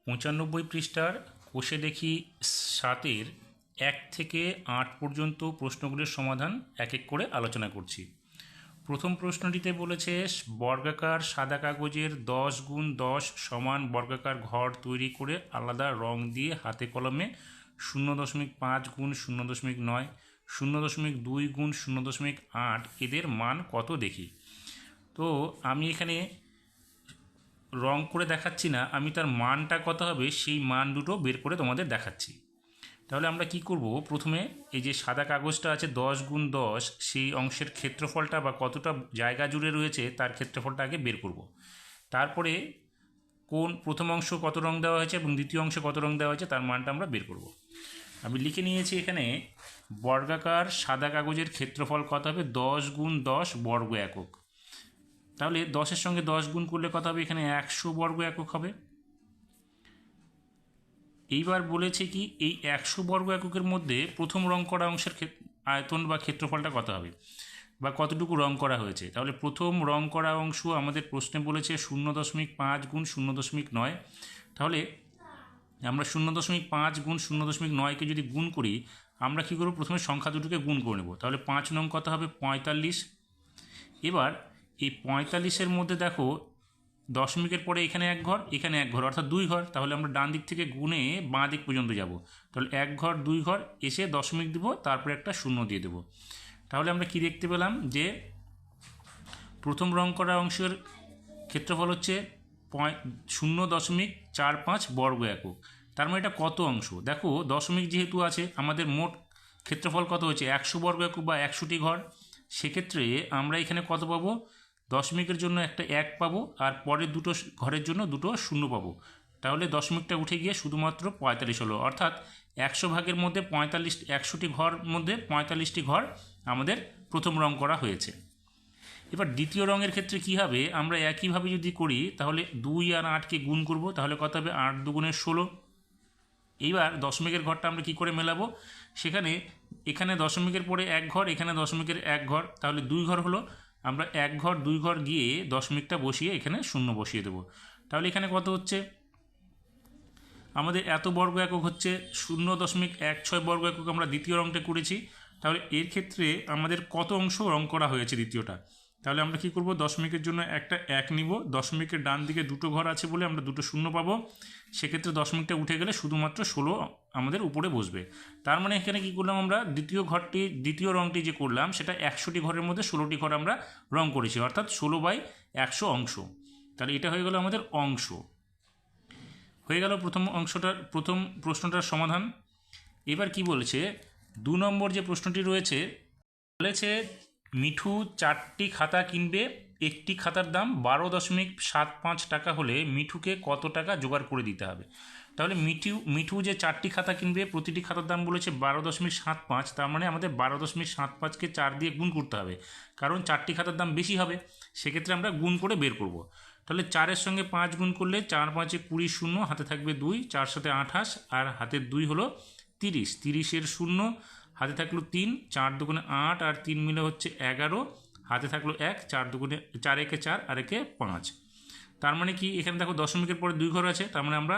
95 পৃষ্ঠার কোষে দেখি 7-এর 1 থেকে 8 পর্যন্ত প্রশ্নগুলির সমাধান এক এক করে আলোচনা করছি। প্রথম প্রশ্নটিতে বলেছে বর্গাকার সাদা কাগজের 10x10 সমান বর্গাকার ঘর তৈরি করে আলাদা রং দিয়ে হাতে কলমে 0.5x0.9 0.2x0.8 এদের মান কত দেখি। তো আমি এখানে রং করে দেখাচ্ছি না, আমি তার মানটা কত হবে সেই মান দুটো বের করে তোমাদের দেখাচ্ছি। তাহলে আমরা কি করব, প্রথমে এই যে সাদা কাগজটা আছে 10x10 সেই অংশের ক্ষেত্রফলটা বা কতটা জায়গা জুড়ে রয়েছে তার ক্ষেত্রফলটা আগে বের করব। তারপরে কোন প্রথম অংশ কত রং দেওয়া হয়েছে এবং দ্বিতীয় অংশে কত রং দেওয়া হয়েছে তার মানটা আমরা বের করব। আমি লিখে নিয়েছি এখানে বর্গাকার সাদা কাগজের ক্ষেত্রফল কত হবে 10x10 বর্গ একক। তাহলে 10-এর সঙ্গে 10 গুণ করলে কত হবে, এখানে 100 বর্গ একক হবে। এইবার বলেছে কি এই 100 বর্গ এককের মধ্যে প্রথম রং করা অংশের আয়তন বা ক্ষেত্রফলটা কত হবে বা কতটুকু রং করা হয়েছে। তাহলে প্রথম রং করা অংশ আমাদের প্রশ্নে বলেছে 0.5x0.9। তাহলে আমরা 0.5x0.9কে যদি গুণ করি, আমরা কী করব, প্রথমে সংখ্যা দুটোকে গুণ করে নেব। তাহলে 5 নং কত হবে 45। এবার এই 45-এর মধ্যে দেখো দশমিকের পরে এখানে এক ঘর এখানে এক ঘর অর্থাৎ 2 ঘর। তাহলে আমরা ডান দিক থেকে গুণে বাঁ দিক পর্যন্ত যাব। তাহলে 1 ঘর 2 ঘর এসে দশমিক দেবো, তারপরে একটা শূন্য দিয়ে দেবো। তাহলে আমরা কি দেখতে পেলাম যে প্রথম রং করা অংশের ক্ষেত্রফল হচ্ছে 0.45 বর্গ একক। তার মানে এটা কত অংশ দেখো, দশমিক যেহেতু আছে আমাদের মোট ক্ষেত্রফল কত হচ্ছে 100 বর্গ একক বা 100টি ঘর। সেক্ষেত্রে আমরা এখানে কত পাবো, দশমিকের জন্য একটা 1 পাবো আর পরের দুটো ঘরের জন্য দুটো শূন্য পাবো। তাহলে দশমিকটা উঠে গিয়ে শুধুমাত্র 45 হলো, অর্থাৎ 100 ভাগের মধ্যে 100টি ঘর মধ্যে 45টি ঘর আমাদের প্রথম রং করা হয়েছে। এবার দ্বিতীয় রঙের ক্ষেত্রে কি হবে, আমরা একইভাবে যদি করি তাহলে 2 আর 8কে গুণ করব, তাহলে কত হবে 8 দুগুণে 16। এইবার দশমিকের ঘরটা আমরা কি করে মেলাবো, এখানে দশমিকের পরে এক ঘর এখানে দশমিকের এক ঘর, তাহলে 2 ঘর হলো। আমরা 1 ঘর 2 ঘর গিয়ে দশমিকটা বসিয়ে এখানে শূন্য বসিয়ে দেবো। তাহলে এখানে কত হচ্ছে, আমাদের এত বর্গ একক হচ্ছে 0.16 বর্গ একক আমরা দ্বিতীয় রংটা করেছি। তাহলে এর ক্ষেত্রে আমাদের কত অংশ রং করা হয়েছে দ্বিতীয়টা। তাহলে আমরা কি করব, দশমিকের জন্য একটা 1 নিব, দশমিকের ডান দিকে দুটো ঘর আছে বলে আমরা দুটো শূন্য পাবো। সেক্ষেত্রে দশমিকটা উঠে গেলে শুধুমাত্র 16 আমাদের উপরে বসবে। তার মানে এখানে কি করলাম, আমরা দ্বিতীয় রংটি যে করলাম সেটা 100টি ঘরের মধ্যে 16টি ঘর আমরা রং করেছি, অর্থাৎ 16/100 অংশ। তাহলে এটা হয়ে গেল আমাদের অংশ। হয়ে গেল প্রথম প্রশ্নটার সমাধান। এবার কি বলেছে, 2 নম্বর যে প্রশ্নটি রয়েছে বলেছে মিঠু 4টি খাতা কিনবে, একটি খাতার দাম 12.75 টাকা হলে মিঠুকে কত টাকা জোগাড় করে দিতে হবে। তাহলে মিঠু যে 4টি খাতা কিনবে, প্রতিটি খাতার দাম বলেছে 12.75, তার মানে আমাদের 12.75কে 4 দিয়ে গুণ করতে হবে, কারণ 4টি খাতার দাম বেশি হবে। সেক্ষেত্রে আমরা গুণ করে বের করব। তাহলে 4-এর সঙ্গে 5 গুণ করলে 4 5 20 শূন্য, হাতে থাকবে 2, 4 7 28 আর হাতের 2 হলো 30, 30-এর শূন্য হাতে থাকলো 3, 4 দুগুণে 8 আর 3 মিলে হচ্ছে 11, হাতে থাকলো 1, 4 দুগুণে 4 একে 4 আর একে 5। তার মানে কি, এখানে দেখো দশমিকের পরে 2 ঘর আছে, তার মানে আমরা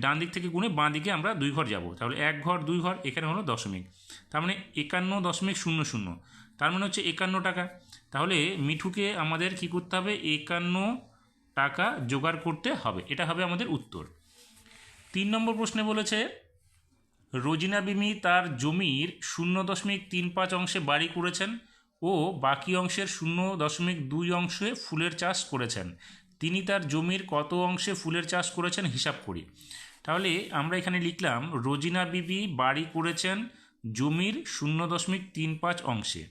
ডান দিক থেকে গুণে বাঁ দিকে আমরা 2 ঘর যাব। তাহলে 1 ঘর 2 ঘর এখানে হলো দশমিক, তার মানে 51.00, তার মানে হচ্ছে 51 টাকা। তাহলে মিঠুকে আমাদের কি করতে হবে, 51 টাকা জোগাড় করতে হবে, এটা হবে আমাদের উত্তর। 3 নম্বর প্রশ্নে বলেছে রোজিনা বিমি তার জমির 0.35 অংশে বাড়ি করেছেন ও বাকি অংশের 0.2 অংশে ফুলের চাষ করেছেন। তিনি তার জমির কত অংশে ফুলের চাষ করেছেন হিসাব করি। তাহলে আমরা এখানে লিখলাম রোজিনা বিবি বাড়ি করেছেন জমির 0.35 অংশে।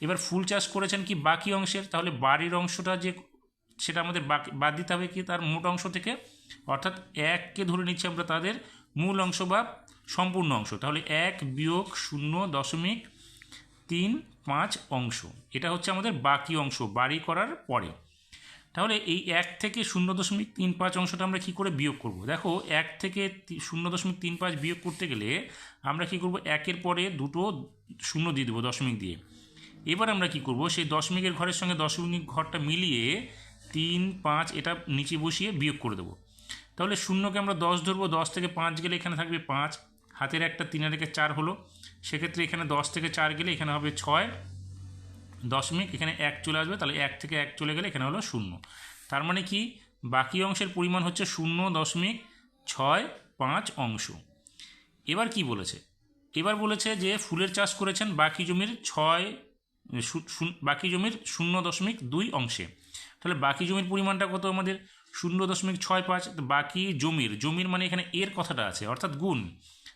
এবার ফুল চাষ করেছেন কি বাকি অংশের, তাহলে বাড়ির অংশটা যে সেটা আমাদের বাদ দিতে হবে কি তার মোট অংশ থেকে, অর্থাৎ 1কে ধরে নিচ্ছি আমরা তাদের মূল অংশ বা সম্পূর্ণ অংশ। তাহলে 1 বিয়োগ 0.35 অংশ, এটা হচ্ছে আমাদের বাকি অংশ বাড়ি করার পরে। তাহলে এই 1 থেকে 0.35 অংশটা আমরা কী করে বিয়োগ করব, দেখো 1 থেকে 0.35 বিয়োগ করতে গেলে আমরা কী করব, 1-এর পরে দুটো শূন্য দিয়ে দেবো দশমিক দিয়ে। এবার আমরা কি করব, সেই দশমিকের ঘরের সঙ্গে দশমিক ঘরটা মিলিয়ে 3, 5 এটা নিচে বসিয়ে বিয়োগ করে দেবো। তাহলে শূন্যকে আমরা 10 ধরবো, 10 থেকে 5 গেলে এখানে থাকবে 5, হাতের একটা 3 থেকে 4 হলো, সেক্ষেত্রে এখানে 10 থেকে 4 গেলে এখানে হবে 6 দশমিক, এখানে 1 চলে আসবে, তাহলে 1 থেকে 1 চলে গেলে এখানে হলো 0। তার মানে কি বাকি অংশের পরিমাণ হচ্ছে 0.65 অংশ। এবার কি বলেছে, এবার বলেছে যে ফুলের চাষ করেছেন বাকি জমির 0.2 অংশে। তাহলে বাকি জমির পরিমাণটা কত আমাদের 0.65। বাকি জমির মানে এখানে এর কথাটা আছে অর্থাৎ গুণ,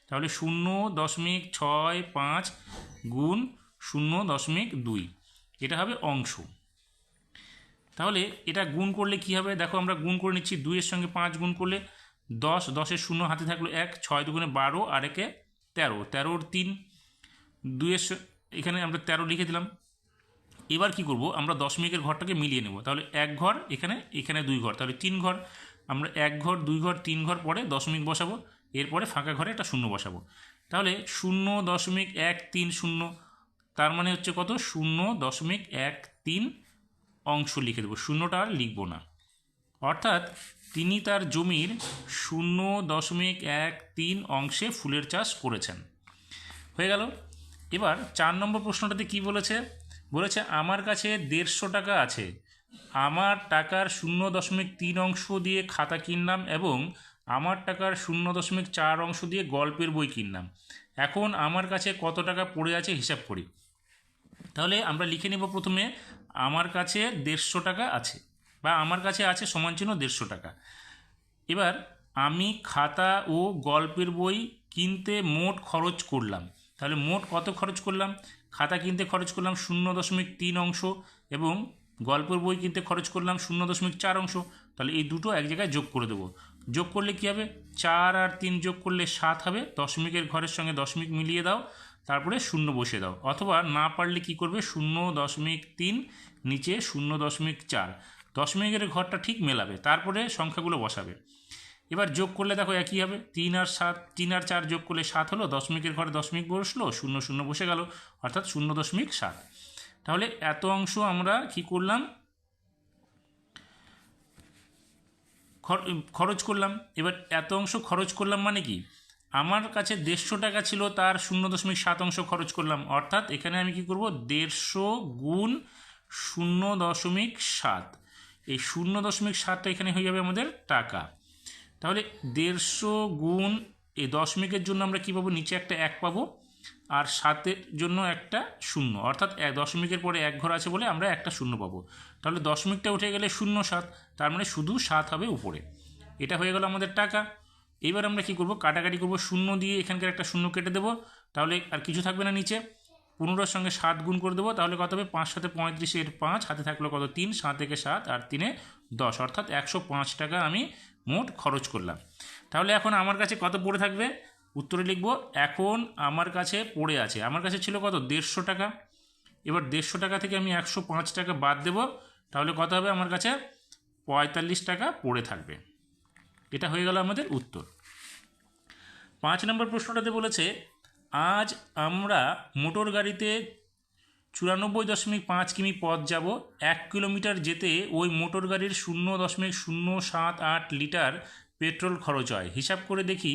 তাহলে 0.65 গুণ 0.2 এটা হবে অংশ। তাহলে এটা গুণ করলে কি হবে দেখো, আমরা গুণ করে নিচ্ছি, 2 এর সঙ্গে 5 গুণ করলে 10, 10-এর 0 হাতে থাকলো 1, 6 দুগুণে 12 আর 1-এ 13, 13-র 3, 2-এর এখানে আমরা 13 লিখে দিলাম। এবার কি করব, আমরা দশমিকের ঘরটাকে মিলিয়ে নেব। তাহলে 1 ঘর এখানে, এখানে 2 ঘর, তাহলে 3 ঘর। আমরা 1 ঘর 2 ঘর 3 ঘর পরে দশমিক বসাবো, এরপরে ফাঁকা ঘরে একটা শূন্য বসাবো। তাহলে 0.130, তার মানে হচ্ছে কত 0.13 অংশ লিখে দেবো, শূন্যটা আর লিখবো না। অর্থাৎ তিনি তার জমির 0.13 অংশে ফুলের চাষ করেছেন। হয়ে গেল। এবার 4 নম্বর প্রশ্নটাতে কি বলেছে, বলেছে আমার কাছে 150 টাকা আছে, আমার টাকার 0.3 অংশ দিয়ে খাতা কিনলাম এবং আমার টাকার 0.4 অংশ দিয়ে গল্পের বই কিনলাম, এখন আমার কাছে কত টাকা পড়ে আছে হিসাব করি। তাহলে আমরা লিখে নেব প্রথমে আমার কাছে 150 টাকা আছে, বা আমার কাছে আছে সমান চিহ্ন 150 টাকা। এবার আমি খাতা ও গল্পের বই কিনতে মোট খরচ করলাম, তাহলে মোট কত খরচ করলাম, খাতা কিনতে খরচ করলাম 0.3 অংশ এবং গল্পের বই কিনতে খরচ করলাম 0.4 অংশ। তাহলে এই দুটো এক জায়গায় যোগ করে দেবো। যোগ করলে কী হবে, 4 আর 3 যোগ করলে 7 হবে, দশমিকের ঘরের সঙ্গে দশমিক মিলিয়ে দাও, তারপরে 0 বসিয়ে দাও, অথবা না পারলে কি করবে 0.3 নিচে 0.4, দশমিকের ঘরটা ঠিক মেলাবে, তারপরে সংখ্যাগুলো বসাবে। এবার যোগ করলে দেখো একই হবে, 3 আর 4 যোগ করলে 7 হলো, দশমিকের ঘরে দশমিক বসলো, 0 বসে গেল, অর্থাৎ 0.7। তাহলে এত অংশ আমরা কি করলাম, খরচ করলাম। এবার এত অংশ খরচ করলাম মানে কি, আমার কাছে 150 টাকা ছিল, তার 0.7 অংশ খরচ করলাম, অর্থাৎ এখানে আমি কি করব 150 গুণ 0.7, এই 0.7টা এখানে হয়ে যাবে আমাদের টাকা। তাহলে 150 গুণ এই দশমিকের জন্য আমরা কী পাবো, নিচে একটা 1 পাবো আর 7-এর জন্য একটা 0, অর্থাৎ দশমিকের পরে 1 ঘর আছে বলে আমরা একটা 0 পাবো। তাহলে দশমিকটা উঠে গেলে 0.7, তার মানে শুধু 7 হবে উপরে। এটা হয়ে গেল আমাদের টাকা। এবার আমরা কি করব, কাটাকাটি করব, 0 দিয়ে এখানকার একটা 0 কেটে দেবো, তাহলে আর কিছু থাকবে না নিচে। 15-এর সঙ্গে 7 গুণ করে দেবো, তাহলে কত হবে 5 7 35-এর 5, হাতে থাকলো কত 3, 7 থেকে 7 আর 3-এ 10, অর্থাৎ 105 টাকা আমি মোট খরচ করলাম। তাহলে এখন আমার কাছে কত পড়ে থাকবে, উত্তরে লিখব এখন আমার কাছে পড়ে আছে, আমার কাছে ছিল কত 150 টাকা। এবার 150 টাকা থেকে আমি 105 টাকা বাদ দেব, তাহলে কত হবে আমার কাছে 45 টাকা পড়ে থাকবে। এটা হয়ে গেল আমাদের উত্তর। 5 নম্বর প্রশ্নটাতে বলেছে আজ আমরা মোটর গাড়িতে 94.5 কিমি পথ যাব, 1 কিলোমিটার যেতে ওই মোটর গাড়ির 0.078 লিটার পেট্রোল খরচ হয়, হিসাব করে দেখি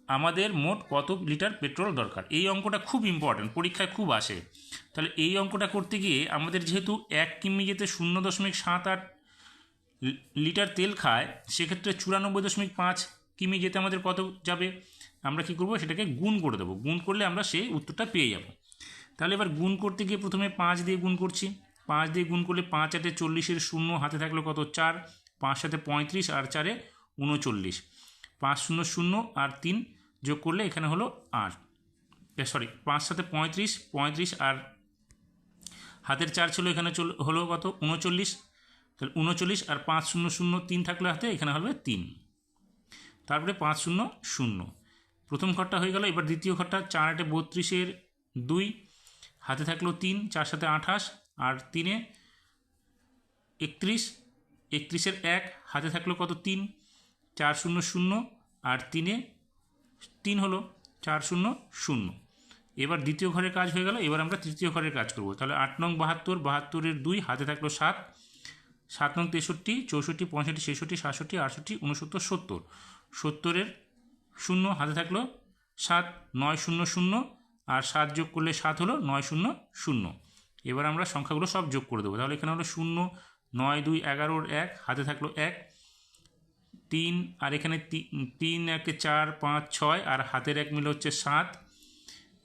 আমাদের মোট কত লিটার পেট্রোল দরকার। এই অঙ্কটা খুব ইম্পর্ট্যান্ট, পরীক্ষায় খুব আসে। তাহলে এই অঙ্কটা করতে গিয়ে আমাদের যেহেতু 1 কিমি যেতে 0.78 লিটার তেল খায়, সেক্ষেত্রে 94.5 কিমি যেতে আমাদের কত যাবে, আমরা কি করব সেটাকে গুণ করে দেবো, গুণ করলে আমরা সেই উত্তরটা পেয়ে যাব। তাহলে এবার গুণ করতে গিয়ে প্রথমে 5 দিয়ে গুণ করছি, 5 দিয়ে গুণ করলে 5 8 40-এর 0, হাতে থাকলো কত 4, 5 7 35 আর 4 39, 5 0 0 আর 3 যোগ করলে এখানে হলো 8, 5 7 35, 35 আর হাতের 4 ছিল, এখানে হলো কত 39, তাহলে 39 আর 5 0 0 3 থাকলে হাতে, এখানে হবে 3, তারপরে 5 0 0, প্রথম ঘরটা হয়ে গেল। এবার দ্বিতীয় ঘরটা 4 8 32-এর 2, হাতে থাকলো 3, 4 7 28 আর 3-এ 31, 31-এর 1, হাতে থাকলো কত 3, 4 0 0 আর 3-এ 3 হলো 4 0 0। এবার দ্বিতীয় ঘরের কাজ হয়ে গেল। এবার আমরা তৃতীয় ঘরের কাজ করব। তাহলে 8 নং 72, 72-এর 2, হাতে থাকলো 7, 7 নং 63, 64, 65, 66, 67, 68, 69, 70। 70-এর 0 হাতে থাকলো 7, 9 0 0, আর 7 যোগ করলে 7 হলো 9 0 0। এবার আমরা সংখ্যাগুলো সব যোগ করে দেবো। তাহলে এখানে হলো 0, 9 2 11 1, হাতে থাকলো 1, 3, আর এখানে 3 1 4 5 6, আর হাতের 1 মিলে হচ্ছে 7।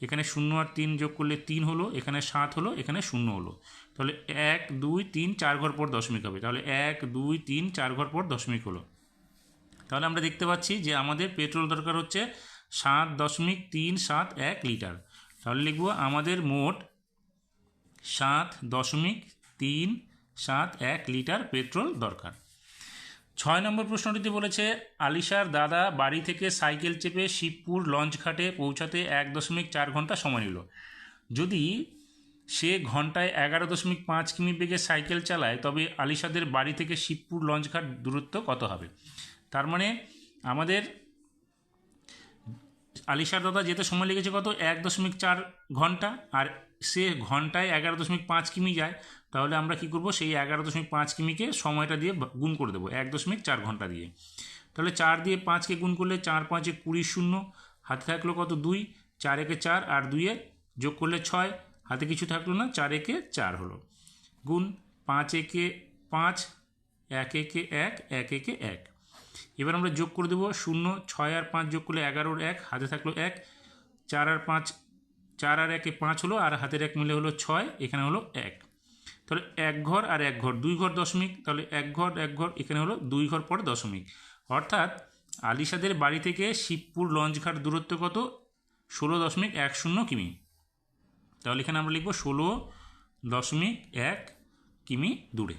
এখানে 0 আর 3 যোগ করলে 3 হলো, এখানে 7 হলো, এখানে 0 হলো। তাহলে 1 2 3 4 ঘর পর দশমিক হবে। তাহলে 1 2 3 4 ঘর পর দশমিক হলো। তাহলে আমরা দেখতে পাচ্ছি যে আমাদের পেট্রোল দরকার হচ্ছে 7.371 লিটার। তাহলে লিখব আমাদের মোট 7.371 লিটার পেট্রোল দরকার। 6 নম্বর প্রশ্নটিতে বলেছে আলিশার দাদা বাড়ি থেকে সাইকেল চেপে শিবপুর লঞ্চঘাটে পৌঁছাতে 1.4 ঘন্টা সময় নিল। যদি সে ঘন্টায় 11.5 কিমি বেগে সাইকেল চালায় তবে আলিশাদের বাড়ি থেকে শিবপুর লঞ্চঘাট দূরত্ব কত হবে? তার মানে আমাদের আলিশার দাদা যেতে সময় লেগেছে কত? 1.4 ঘন্টা, আর সে ঘন্টায় 11.5 কিমি যায়। তাহলে আমরা কি করব, সেই 11.5 কিমিকে সময়টা দিয়ে গুণ করে দেবো 1.4 ঘন্টা দিয়ে। তাহলে 4 দিয়ে 5কে গুণ করলে 4 5 20 0, হাতে থাকলো কত? 2, 4 1 4, আর 2 যোগ করলে 6, হাতে কিছু থাকলো না, 4 1 4 হলো। গুণ 5 1 5, 1 1 1, 1 1 1। এবার আমরা যোগ করে দেবো 0, 6 আর 5 যোগ করলে 11 1, হাতে থাকলো 1, 4 আর 5, 4 আর 1 5 হলো, আর হাতের 1 মিলে হলো 6, এখানে হলো 1। তাহলে 1 ঘর আর 1 ঘর 2 ঘর দশমিক, তাহলে 1 ঘর 1 ঘর, এখানে হলো 2 ঘর পর দশমিক। অর্থাৎ আলিশাদের বাড়ি থেকে শিবপুর লঞ্চঘাট দূরত্ব কত? 16.10 কিমি। তাহলে এখানে আমরা লিখব 16.1 কিমি দূরে।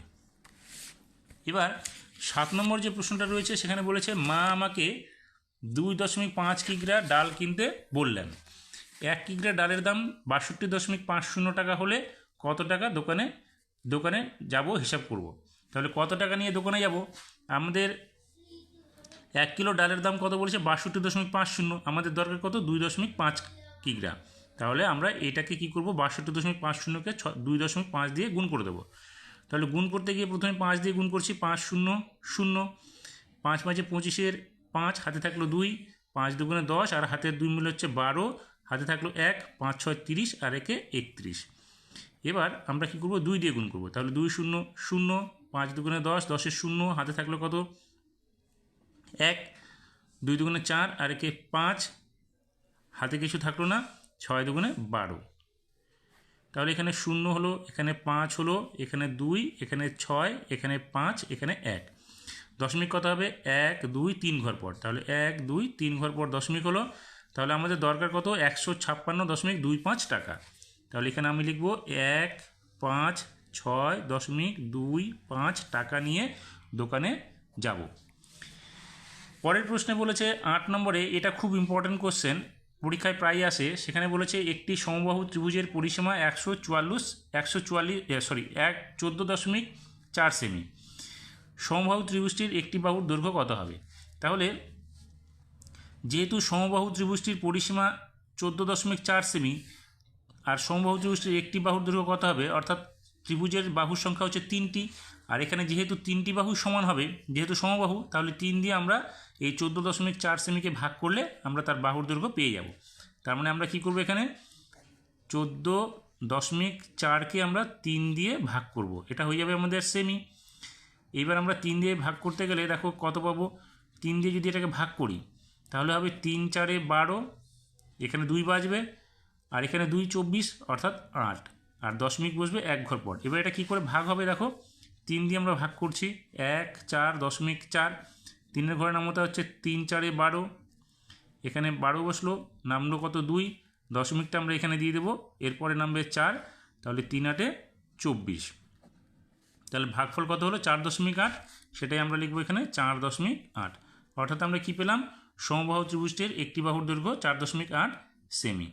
এবার 7 নম্বর যে প্রশ্নটা রয়েছে সেখানে বলেছে মা আমাকে 2.5 কিগ্রা ডাল কিনতে বললেন। 1 কিগ্রা ডালের দাম 62.50 টাকা হলে কত টাকা দোকানে যাব হিসাব করব। তাহলে কত টাকা নিয়ে দোকানে যাব? আমাদের 1 কিলো ডালের দাম কত বলেছে? 62.50। আমাদের দরকার কত? 2.5 কিগ্রা। তাহলে আমরা এটাকে কি করব, 62.50কে 2.5 দিয়ে গুণ করে দেবো। তাহলে গুণ করতে গিয়ে প্রথমে 5 দিয়ে গুণ করছি, 5 0 0, 5 5 25-এর 5, হাতে থাকলো 2, 5 2 10, আর হাতের 2 মিলে হচ্ছে 12, হাতে থাকলো 1, 5 6 30, আর 1 31। এবার আমরা কি করব, 2 দিয়ে গুণ করব। তাহলে 2 0 0, 5 2 10, 10-এর 0, হাতে থাকলো কত? 1, 2 2 4, আর 1 5, হাতে কিছু থাকলো না, 6 2 12। তাহলে এখানে 0 হলো, এখানে 5 হলো, এখানে 2, এখানে 6, এখানে 5, এখানে 1। দশমিক কত হবে? 1 2 3 ঘর পর। তাহলে 1 2 3 ঘর পর দশমিক হলো। তাহলে আমাদের দরকার কত? 156.25 টাকা। তাহলে এখানে আমি লিখব 156.25 টাকা নিয়ে দোকানে যাব। পরের প্রশ্নে বলেছে 8 নম্বরে, এটা খুব ইম্পর্টেন্ট কোশ্চেন, পরীক্ষায় প্রায় আসে। সেখানে বলেছে একটি সমবাহু ত্রিভুজের পরিসীমা 14.4 সেমি। সমবাহু ত্রিভুজটির একটি বাহুর দৈর্ঘ্য কত হবে? তাহলে যেহেতু সমবাহু ত্রিভুজটির পরিসীমা 14.4 সেমি, আর সমবাহু ত্রিভুজটির একটি বাহুর দৈর্ঘ্য কত হবে, অর্থাৎ ত্রিভুজের বাহুর সংখ্যা হচ্ছে 3টি, আর এখানে যেহেতু 3টি বাহু সমান হবে, যেহেতু সমবাহু, তাহলে 3 দিয়ে আমরা এই 14.4 সেমিকে ভাগ করলে আমরা তার বাহুর দৈর্ঘ্য পেয়ে যাব। তার মানে আমরা কি করব, এখানে 14.4কে আমরা 3 দিয়ে ভাগ করব, এটা হয়ে যাবে আমাদের সেমি। এইবার আমরা 3 দিয়ে ভাগ করতে গেলে দেখো কত পাবো, 3 দিয়ে যদি এটাকে ভাগ করি তাহলে হবে 3 4 12, এখানে 2 বাজবে, আর এখানে 2 24, অর্থাৎ 8, আর দশমিক বসবে 1 ঘর পর। এবার এটা কী করে ভাগ হবে, দেখো 3 দিয়ে আমরা ভাগ করছি, 1 4.4, 3-এর ঘরের নামতা হচ্ছে 3 4 12, এখানে 12 বসলো, নামলো কত? 2, দশমিকটা আমরা এখানে দিয়ে দেবো, এরপরে নামবে 4, তাহলে 3 8 24। তাহলে ভাগফল কত হলো? 4.8, সেটাই আমরা লিখবো এখানে 4.8। অর্থাৎ আমরা কি পেলাম, সমবাহু ত্রিভুজটির একটি বাহুর দৈর্ঘ্য 4.8 সেমি।